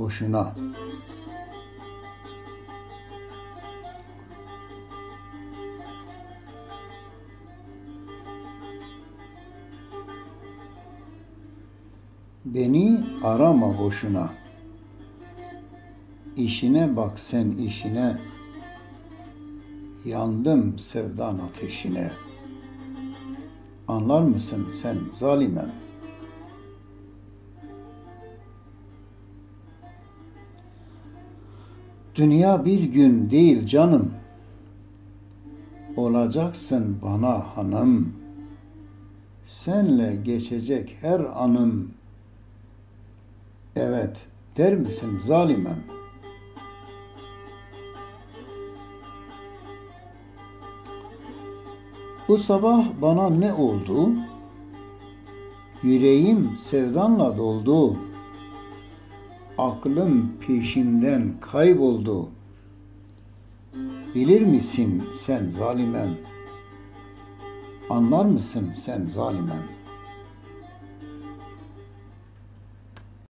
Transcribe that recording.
boşuna. Beni arama boşuna. İşine bak sen işine. Yandım sevdan ateşine. Anlar mısın sen zalimem? Dünya bir gün değil canım. Olacaksın bana hanım. Senle geçecek her anım. Evet der misin zalimem? Bu sabah bana ne oldu? Yüreğim sevdanla doldu. Aklım peşimden kayboldu. Bilir misin sen zalimem? Anlar mısın sen zalimem?